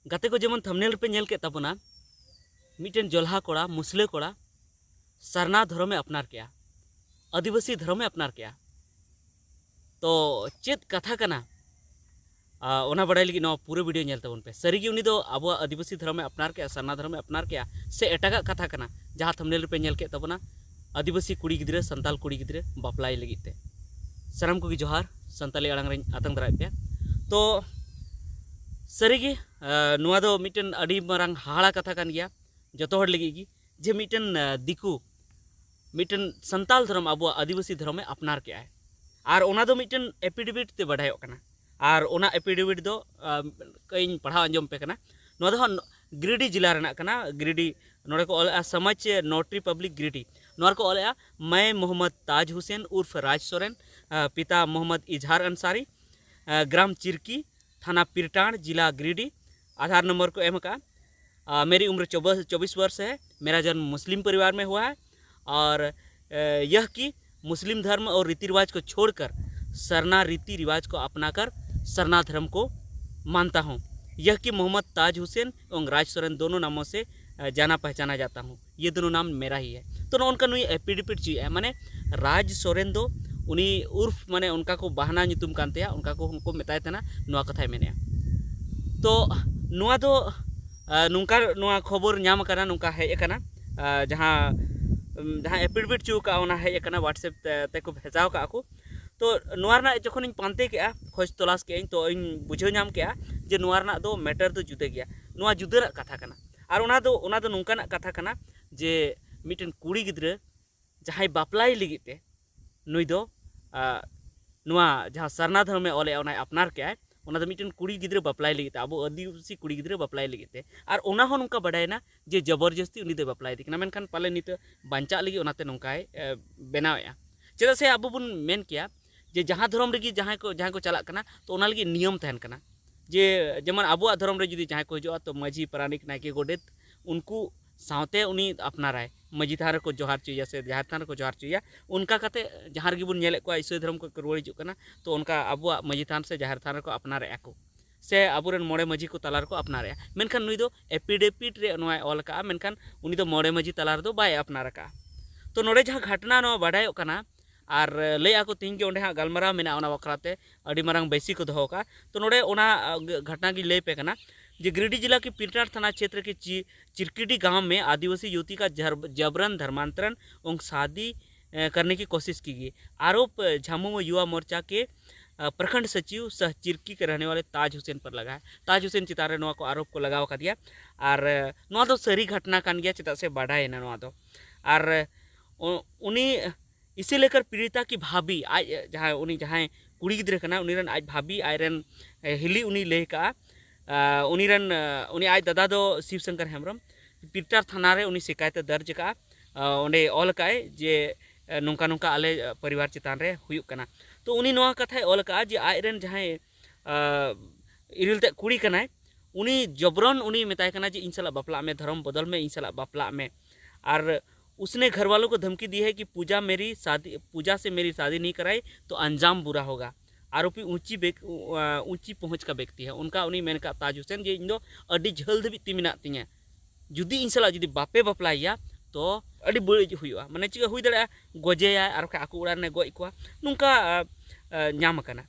गाते को जेमन थंबनेल पे नेल के तबना मिटन जोल्हा कोड़ा मुसले कोड़ा सरना धर्मे अपनार किया आदिवासी धर्मे अपनार किया तो चेत कथा कना ओना बड़ाई लगी पूरे वीडियो नेल तबन पे सरीगी उनी दो अब आदिवासी धर्मे अपनार किया सरना धर्मे अपनार किया से एटागा कथा कना जहाँ थंबनेल पे नेल के तबना आदिवासी कुड़ी गिद्रे संताल कुड़ी गिद्रे बापलाई लगी ते साराम को जोहार संताली आड़ांग रे आतंग दराय पे तो सरीगी नुआ दो मिटन अडी मारांग हाड़ा कथा कान गया जतो हड़ लगी की जे मिटन दिकू मिटन संताल धर्म अब आदिवासी धर्म में अपनार के है और ओना दो मिटन एपिडेविट ते बढ़ायो कना और ओना एपिडेविट दो कई पढ़ा अंजम पे कना नुआ दो गिरिडीह जिला रेना कना गिरिडीह नोडे को ऑल समाज नोटरी पब्लिक गिरिडीह नोर को ऑल मैं मोहम्मद ताज हुसैन उर्फ राज सोरेन पिता मोहम्मद इजहार अंसारी ग्राम चिरकी थाना पिरटाण जिला गिरिडीह आधार नंबर को एम का मेरी उम्र 24 वर्ष है। मेरा जन्म मुस्लिम परिवार में हुआ है और यह कि मुस्लिम धर्म और रीति रिवाज को छोड़कर सरना रीति रिवाज को अपनाकर सरना धर्म को मानता हूँ। यह कि मोहम्मद ताज हुसैन एवं राज सोरेन दोनों नामों से जाना पहचाना जाता हूँ। ये दोनों नाम मेरा ही है। तो उनका नुई एपिडिपिट चीज है माने राज सोरेन दो उनी उर्फ माने उनका को बहाना नितुम कानते उनका को उनको मेताय तना नुआ कथाय मेने तो नुआ दो नुंका नुआ खबर नाम कना नुंका हेज कना जहाँ जहाँ एपिडिपिट चू का ओना हेज कना व्हाट्सएप ते को भेजाव का को तो नुआ रना जखन इन पानते के खोज तलाश के तो इन बुझाव नाम के जे नुआ रना दो मैटर दो जुदे गया नुआ जुदरा कथा कना और ओना दो नुंकाना कथा कना जे मिटन कुड़ी गिद्रे जहाँ बापलाई लगिते नुई दो नुआ जहाँ सरना धर्म में ओले ओना अपनार के ओना दो मिटन कुड़ी गिद्रे बापलाई लगिते अब आदिवासी कुड़ी गिद्रे बापलाई लगिते और ओना हो नुंका बडायना जे जबरदस्ती उनी दो बापलाई दिकना मेनखान पाले नित बांचा लगी ओनाते नुंकाय बेनावेआ चेदा से अब बुन मेन किया जे जहाँ धर्म रेगी जहाँ को चला कना तो ओना लगी नियम तहन कना जे जेमन अबुआ धर्म रे जुदी जहाँ को हिजुआ तो माजी पारानिक नायके गोडेत उनको सावते उनी अपनाराय माजी थान को जोहार चुया से जहाँ थान को जोहार चुया उनका कते जहाँ गे बुन नेले को ईसाई धर्म को रुआड़ हिजुग कना तो उनका अबुआ माजी थान से जहाँ थान को अपनारे को से अबुरेन मोड़े माजी को तलार को अपनारे मेनखान नुई दो एपिडेपिट रे नोय ऑल का मेनखान उनी दो मोड़े माजी तलार दो बाय अपनार का तो नोड़े जहाँ घटना नो बाडायो कना और लैया को तीन के ओंडे हाँ गलमाराव मेना ओना बखराते अड़ी मारांग बैसी को दोहो का तो नोड़े ओना घटना की लय पे कना जे गिरिडीह जिला के पिरटार थाना क्षेत्र के चिरकिडी गांव में आदिवासी युवती का जबरन धर्मांतरण और शादी करने की कोशिश की गई। आरोप झामुमो युवा मोर्चा के प्रखंड सचिव सह चिरकी के रहने वाले ताज हुसैन पर लगा है। ताज हुसैन चितारे नोआ को आरोप को लगाव कर दिया और नोआ दो सरी घटना कान गया चिता से बाढ़ा ना नोआ दो और उन्हीं इसे लेकर पीड़िता की भाभी आज जहाँ उनी जहाँ कुड़ी गिद्रे कना उनी रन आज भाभी आयरन हिली उनी ले का उनी रन उनी आज दादा दो शिवशंकर हेम्ब्रम पिरटार थाना रे उनी शिकायत दर्ज का ओंडे ऑल काए जे नोंका नोंका आले परिवार चितान रे हुयुग कना तो उनी नोआ कथाय ऑल का जे आयरन जहाँ इरिलते कुड़ी कनाय उनी जबरन उनी मेताय कना जे इन साला बापला में धर्म बदल में इन साला बापला में और उसने घर वालों को धमकी दी है कि पूजा से मेरी शादी नहीं कराई तो अंजाम बुरा होगा। आरोपी ऊंची पहुंच का व्यक्ति है उनका उन्हीं मेन का ताज हुसैन जे इन दो अडी झल धबी ती मेना तिया जुदी इन साला जुदी बापे बापलाया तो अडी बड़ी हुआ माने चिका हुई दड़ा गजेया और आकु उड़ा ने गoj को नुंका नाम कना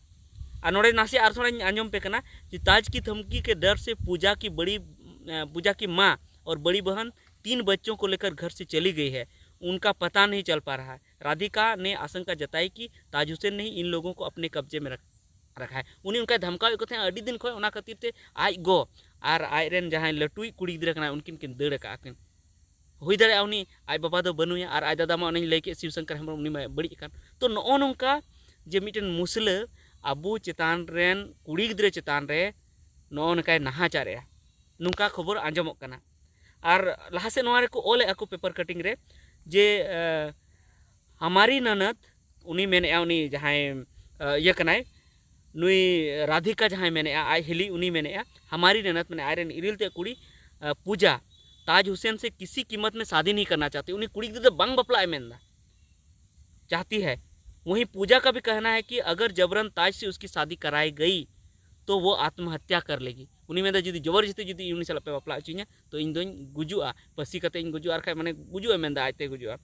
और नोड़े नासे आर थोड़ा आंजम पे कना कि ताज की धमकी के डर से पूजा की माँ और बड़ी बहन 3 बच्चों को लेकर घर से चली गई है। उनका पता नहीं चल पा रहा है। राधिका ने आशंका जताई कि ताज हुसैन ने इन लोगों को अपने कब्जे में रखा है। उन्हीं उनका धमकाव को अड़ी दिन खो ओना खातिर ते आज गो और आयरन जहाँ लटुई कुड़ी गिद्रा कना उनकिन किन दड़ का किन हुई दाड़ा उनी आज बाबा दो बनुया और आज दादा मा उनी लई के शिवशंकर हेम्ब्रम उनी मा बड़ी कान तो नो नोंका जे मिटन मुसले अबू चितान रेन कुड़ी गिद्रा चितान रे नो नकाय नाहाचारे नुंका खबर आंजमोग कना और लहा से नोआ रे को ओले ako पेपर कटिंग रे जे हमारी ननद उनी मेने उनी जहाँ ये कनाय नुई राधिका जहाँ मेने आई हिली उनी मेने हमारी ननद मैंने आयरन इरिलते कुड़ी पूजा ताज हुसैन से किसी कीमत में शादी नहीं करना चाहती उन्हीं कुड़ी तो बंग बपला मेनदा चाहती है। वहीं पूजा का भी कहना है कि अगर जबरन ताज से उसकी शादी कराई गई तो वो आत्महत्या कर लेगी। उनी मेदा जुदी जबरदस्ती जुदी उनी साला पे बापला अचुኛ तो इन दोኝ गुजुआ पसी कते इन गुजुआ अरखा माने गुजुआ मेंदा आते गुजुआ।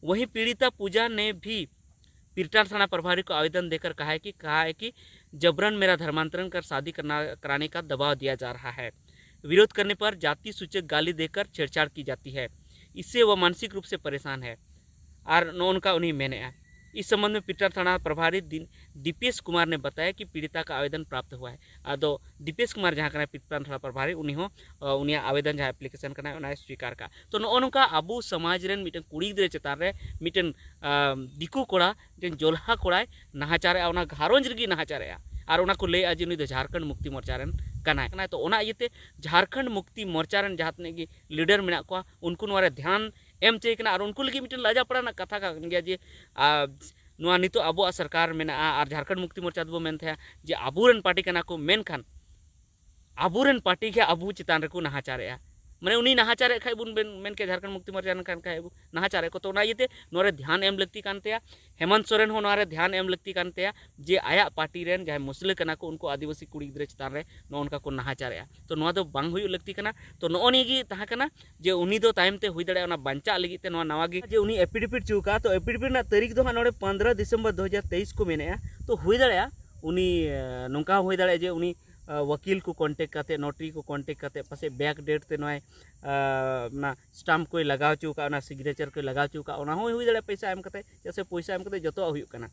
वहीं पीड़िता पूजा ने भी पीरटार थाना प्रभारी को आवेदन देकर कहा है कि जबरन मेरा धर्मांतरण कर शादी कराने का दबाव दिया जा रहा है। विरोध करने पर जाति सूचक गाली देकर छेड़छाड़ की जाती है। इससे वह मानसिक रूप से परेशान है और नौन का उन्हीं मैंने इस संबंध में पीरटार थाना प्रभारी दीपेश कुमार ने बताया कि पीड़िता का आवेदन प्राप्त हुआ है। आदो दीपेश कुमार जहाँ करना पीरटार थाना प्रभारी उन्हीं आवेदन जहाँ एप्लीकेशन करना स्वीकार का। तो नौका अबू समाज रेन मिटन कुड़ी गिद्रा चेतान रे मिटन दिकू कोड़ा मिटन जोल्हा कोड़ाय नाहाचारे उना घारोंज रगी नाहाचारे और उना को लैया जे उनी दो झारखंड मुक्ति मोर्चा रेन कना। तो उना इयते झारखंड मुक्ति मोर्चा रेन जहाँ तने की लीडर मेना को उनको नोरे ध्यान एम चाहिए और उनको लगी मिटन लाजा पड़ा कथा का गया जे नितो अब सरकार मेना और झारखंड मुक्ति मोर्चा दो मेन थे जे आबूरन पार्टी कना को मेन खान आबूरन पार्टी के आबू चितान रे को नाहाचारे माने उनी नाहाचारे खाय बुन मेन के झारखंड मुक्ति मोर्चा खान खाय नाहाचारे को। तो ना इते नोरे ध्यान एम लगती कानते हेमंत सोरेन हो नोरे ध्यान एम लगती कानते जे आया पार्टी रेन जहां मुस्लिम कना को उनको आदिवासी कुड़ी गिद्रा चितान रे नो उनका को नाहाचारे। तो नोआ दो बांग हुई लगती कना। तो नोनी गी तहा कना जे उनी दो टाइम ते हुई दड़े ओना बांचा लगी ते नोआ नवा गी जे उनी एफिडेविट चुका। तो एफिडेविट ना तारीख दो नोरे 15 दिसंबर 2023 को मेने। तो हुई दड़े उनी नोंका हुई दड़े जे उनी वकील को कॉन्टेक्ट करते नोटरी को कॉन्टेक्ट करते पासे बैक डेट ते नोय ना स्टाम्प को लगाव चुका ना सिग्नेचर को लगाव चुका ओना हो हुई दड़े पैसा एम करते जैसे पैसा एम करते जतो हुई कना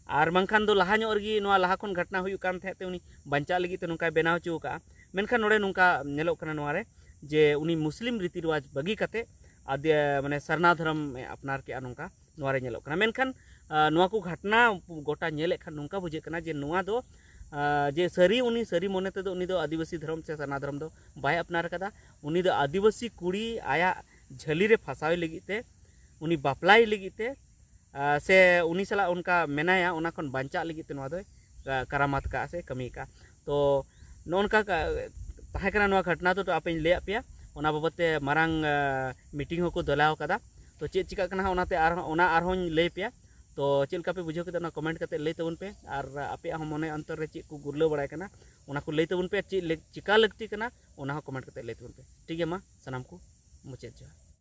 और बंखान दो लहा ᱧᱚᱜ ᱨᱮᱜᱮ ᱱᱚᱣᱟ ᱞᱟᱦᱟ ᱠᱷᱚᱱ ᱜᱷᱚᱴᱱᱟ ᱦᱩᱭᱩᱜ ᱠᱟᱱ ᱛᱟᱦᱮᱸ ᱛᱮ ᱩᱱᱤ ᱵᱟᱧᱪᱟᱣ ᱞᱟᱹᱜᱤᱫ ᱛᱮ ᱱᱚᱝᱠᱟᱭ ᱵᱮᱱᱟᱣ ᱦᱚᱪᱚ ᱟᱠᱟᱜᱼᱟ। ᱢᱮᱱᱠᱷᱟन ᱱᱚᱰᱮ ᱱᱚᱝᱠᱟ ᱧᱮᱞᱚᱜ ᱠᱟᱱᱟ ᱱᱚᱣᱟ ᱨᱮ जे उनी मुस्लिम रीति रिवाज बगी कते आदि माने सरना धर्म अपनार के नौका नोरे नेलोग कना। मेनखान नोआ को घटना गोटा नेले खान नौका बुझे कना जे नोआ दो जे सरी उनी सरी मोने ते दो उनी दो आदिवासी धर्म से सरना धर्म दो बाय अपनार कदा। उनी दो आदिवासी कुड़ी आया झली रे फसावे लगिते उनी बापलाई लगिते से उनी सला उनका मेनाया उना खन बांचा लगिते नोआ दो करामात का से कमी का। तो नोनका ताहे कना नोआ घटना तो आपे ले पे ओना बाबते मारांग मीटिंग हो को दलाव कदा। तो चेक चिका कना ओनाते आरहों ले पे तो चेलका पे बुझो के कमेंट करते लई तबन पे और आपे हम मने अंतर रे चेक को गुरलो बड़ाय कना ओना को लई तबन पे चिका लगती कना ओना कमेंट करते लई तबन पे। ठीक है मा सनाम को मुचेत जा।